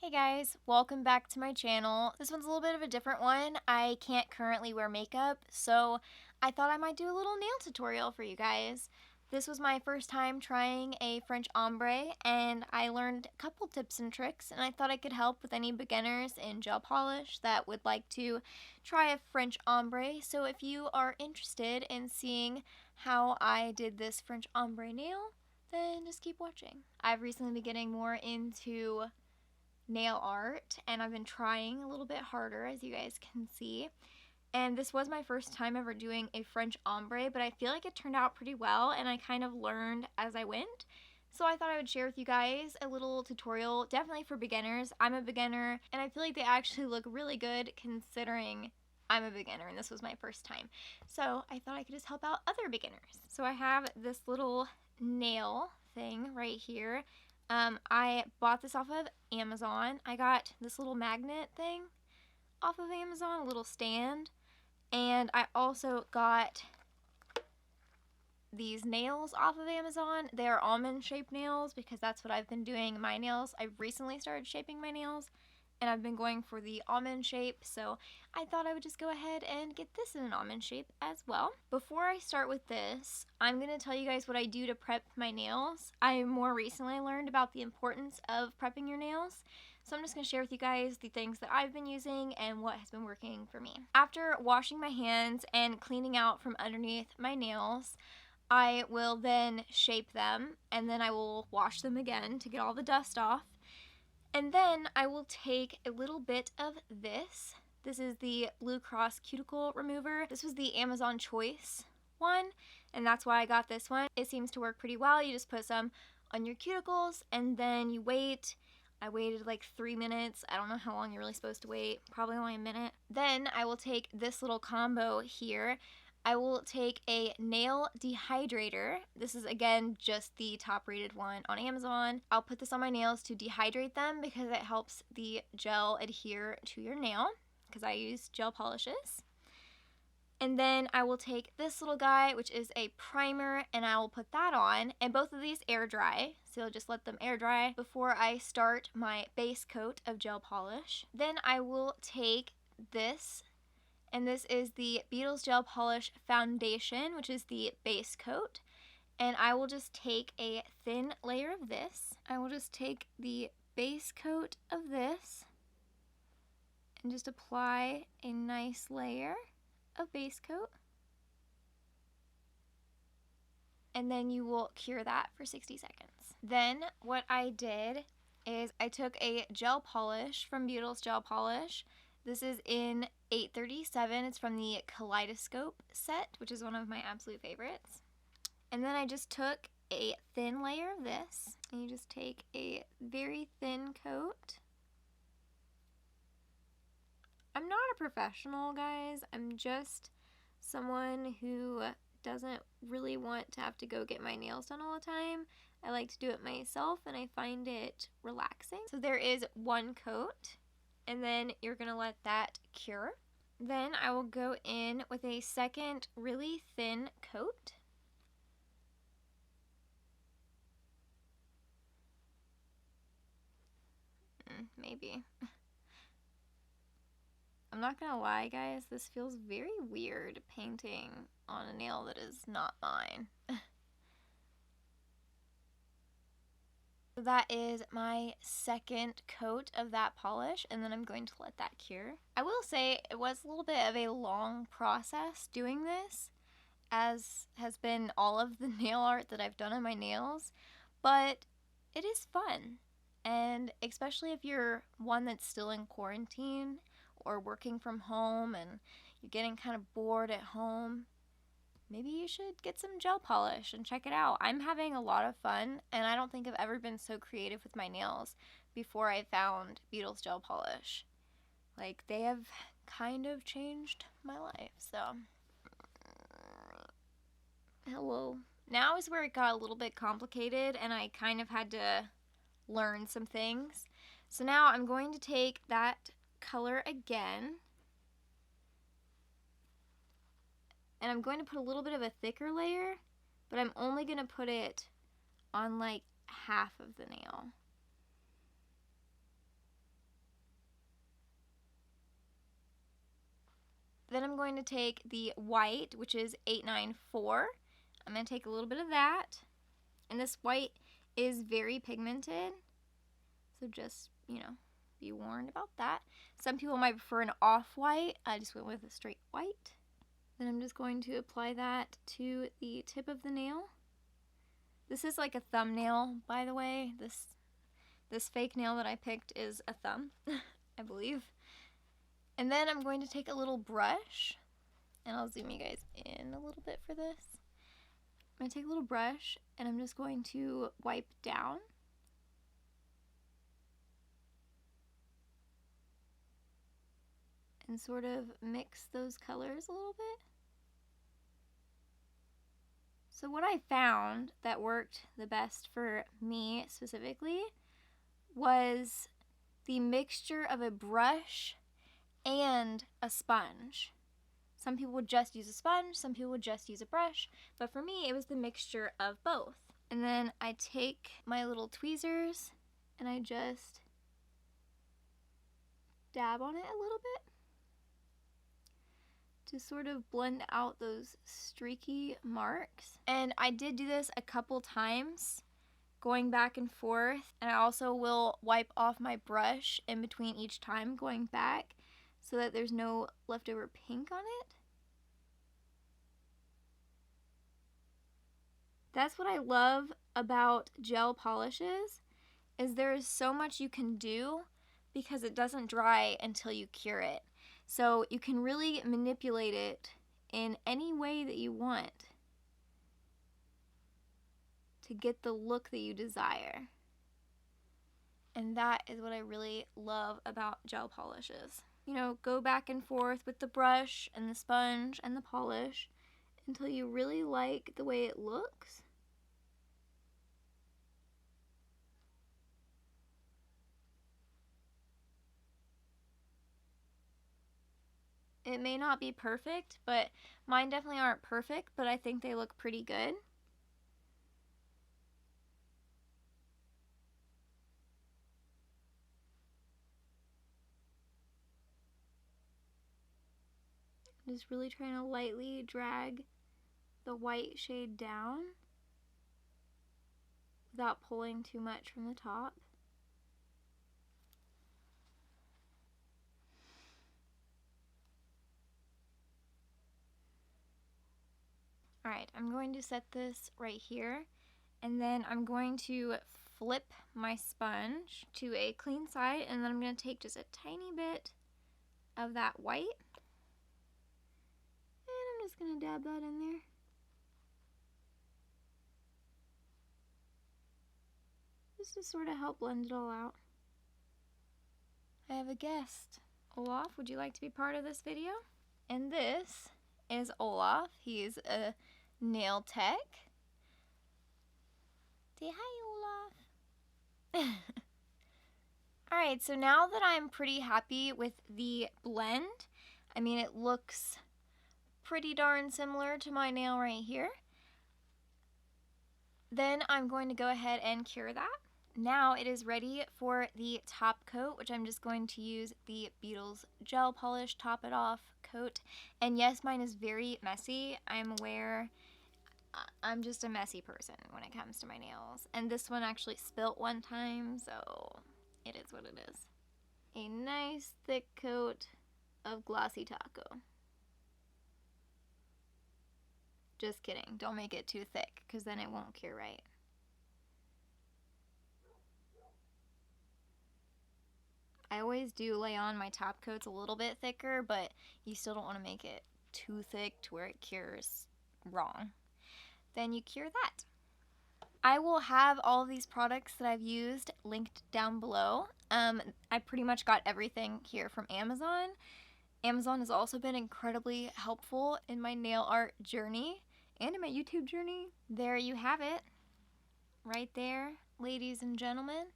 Hey guys, welcome back to my channel. This one's a little bit of a different one. I can't currently wear makeup, so I thought I might do a little nail tutorial for you guys. This was my first time trying a French ombre, and I learned a couple tips and tricks, and I thought I could help with any beginners in gel polish that would like to try a French ombre. So if you are interested in seeing how I did this French ombre nail, then just keep watching. I've recently been getting more into nail art, and I've been trying a little bit harder, as you guys can see. And this was my first time ever doing a French ombre, but I feel like it turned out pretty well, and I kind of learned as I went. So I thought I would share with you guys a little tutorial, definitely for beginners. I'm a beginner, and I feel like they actually look really good considering I'm a beginner and this was my first time. So I thought I could just help out other beginners. So I have this little nail thing right here. I bought this off of Amazon. I got this little magnet thing off of Amazon, a little stand. And I also got these nails off of Amazon. They are almond shaped nails because that's what I've been doing my nails. I recently started shaping my nails and I've been going for the almond shape, so I thought I would just go ahead and get this in an almond shape as well. Before I start with this, I'm going to tell you guys what I do to prep my nails. I more recently learned about the importance of prepping your nails, so I'm just going to share with you guys the things that I've been using and what has been working for me. After washing my hands and cleaning out from underneath my nails, I will then shape them, and then I will wash them again to get all the dust off. And then I will take a little bit of this. This is the Blue Cross Cuticle Remover. This was the Amazon Choice one, and that's why I got this one. It seems to work pretty well. You just put some on your cuticles, and then you wait. I waited like 3 minutes. I don't know how long you're really supposed to wait. Probably only a minute. Then I will take this little combo here. I will take a nail dehydrator. This is again just the top rated one on Amazon. I'll put this on my nails to dehydrate them because it helps the gel adhere to your nail because I use gel polishes. And then I will take this little guy, which is a primer, and I will put that on. And both of these air dry, so you'll just let them air dry before I start my base coat of gel polish. Then I will take this, and this is the Beetles Gel Polish Foundation, which is the base coat. And I will just take a thin layer of this. I will just take the base coat of this and just apply a nice layer of base coat. And then you will cure that for 60 seconds. Then what I did is I took a gel polish from Beetles Gel Polish. This is in 837. It's from the Kaleidoscope set, which is one of my absolute favorites. And then I just took a thin layer of this, and you just take a very thin coat. I'm not a professional, guys. I'm just someone who doesn't really want to have to go get my nails done all the time. I like to do it myself, and I find it relaxing. So there is one coat, and then you're gonna let that cure. Then I will go in with a second really thin coat. Maybe. I'm not gonna lie, guys, this feels very weird painting on a nail that is not mine. So that is my second coat of that polish, and then I'm going to let that cure. I will say it was a little bit of a long process doing this, as has been all of the nail art that I've done on my nails, but it is fun. And especially if you're one that's still in quarantine or working from home and you're getting kind of bored at home, maybe you should get some gel polish and check it out. I'm having a lot of fun, and I don't think I've ever been so creative with my nails before I found Beetles Gel Polish. Like, they have kind of changed my life, so. Hello. Now is where it got a little bit complicated, and I kind of had to learn some things. So now I'm going to take that color again, and I'm going to put a little bit of a thicker layer, but I'm only going to put it on like half of the nail. then I'm going to take the white, which is 894. I'm going to take a little bit of that. And this white is very pigmented, so just, be warned about that. Some people might prefer an off-white. I just went with a straight white. Then I'm just going to apply that to the tip of the nail. This is like a thumbnail, by the way. This fake nail that I picked is a thumb, I believe. And then I'm going to take a little brush, and I'll zoom you guys in a little bit for this. I'm going to take a little brush, and I'm just going to wipe down. And sort of mix those colors a little bit. So what I found that worked the best for me specifically was the mixture of a brush and a sponge. Some people would just use a sponge, some people would just use a brush, but for me it was the mixture of both. And then I take my little tweezers and I just dab on it a little bit to sort of blend out those streaky marks. And I did do this a couple times, going back and forth, and I also will wipe off my brush in between each time going back so that there's no leftover pink on it. That's what I love about gel polishes, is there is so much you can do because it doesn't dry until you cure it. So you can really manipulate it in any way that you want to get the look that you desire. And that is what I really love about gel polishes. Go back and forth with the brush and the sponge and the polish until you really like the way it looks. It may not be perfect, but mine definitely aren't perfect, but I think they look pretty good. I'm just really trying to lightly drag the white shade down without pulling too much from the top. Alright, I'm going to set this right here, and then I'm going to flip my sponge to a clean side, and then I'm going to take just a tiny bit of that white, and I'm just going to dab that in there. Just to sort of help blend it all out. I have a guest. Olaf, would you like to be part of this video? And this is Olaf. He's a nail tech. Say hi, Olaf. Alright, so now that I'm pretty happy with the blend, I mean, it looks pretty darn similar to my nail right here. Then I'm going to go ahead and cure that. Now it is ready for the top coat, which I'm just going to use the Beetles gel polish top it off coat. And yes, mine is very messy. I'm aware. I'm just a messy person when it comes to my nails. And this one actually spilt one time, so it is what it is. A nice thick coat of glossy taco. Just kidding. Don't make it too thick, because then it won't cure right. I always do lay on my top coats a little bit thicker, but you still don't want to make it too thick to where it cures wrong. Then you cure that. I will have all of these products that I've used linked down below. I pretty much got everything here from Amazon. Amazon has also been incredibly helpful in my nail art journey and in my YouTube journey. There you have it. Right there, ladies and gentlemen,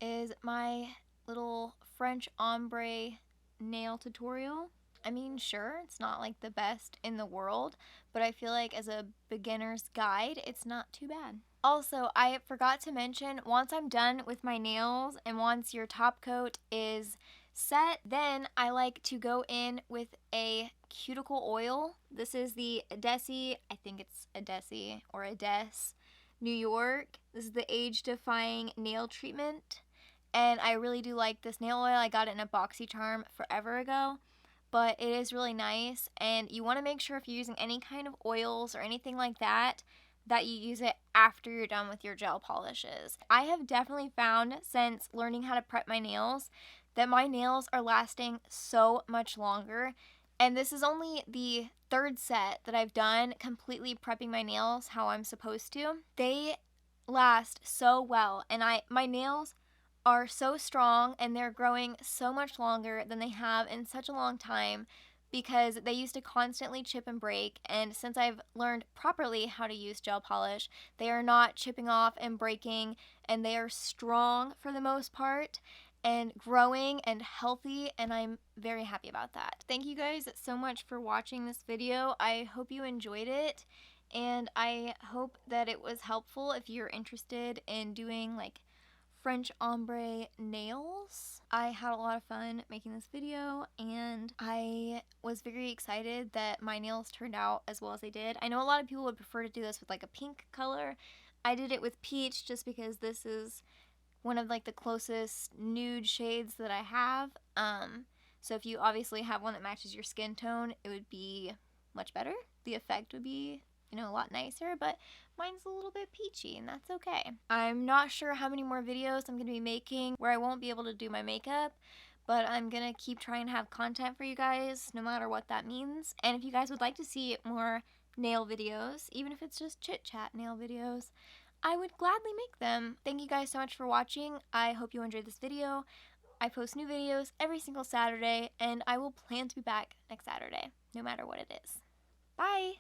is my little French Ombre nail tutorial. I mean, sure, it's not like the best in the world, but I feel like as a beginner's guide, it's not too bad. Also, I forgot to mention, once I'm done with my nails and once your top coat is set. Then I like to go in with a cuticle oil. This is the Adesi, I think it's Adesi or Ades, New York. This is the age-defying nail treatment, and I really do like this nail oil. I got it in a BoxyCharm forever ago, but it is really nice, and you want to make sure if you're using any kind of oils or anything like that, that you use it after you're done with your gel polishes. I have definitely found since learning how to prep my nails that my nails are lasting so much longer. And this is only the third set that I've done completely prepping my nails how I'm supposed to. They last so well, and my nails are so strong and they're growing so much longer than they have in such a long time because they used to constantly chip and break, and since I've learned properly how to use gel polish, they are not chipping off and breaking, and they are strong for the most part and growing and healthy, and I'm very happy about that. Thank you guys so much for watching this video. I hope you enjoyed it, and I hope that it was helpful if you're interested in doing like French Ombre Nails. I had a lot of fun making this video, and I was very excited that my nails turned out as well as they did. I know a lot of people would prefer to do this with like a pink color. I did it with peach just because this is one of like the closest nude shades that I have. So if you obviously have one that matches your skin tone, it would be much better. The effect would be, you know, a lot nicer, but mine's a little bit peachy, and that's okay. I'm not sure how many more videos I'm going to be making where I won't be able to do my makeup, but I'm going to keep trying to have content for you guys, no matter what that means. And if you guys would like to see more nail videos, even if it's just chit-chat nail videos, I would gladly make them. Thank you guys so much for watching. I hope you enjoyed this video. I post new videos every single Saturday, and I will plan to be back next Saturday, no matter what it is. Bye!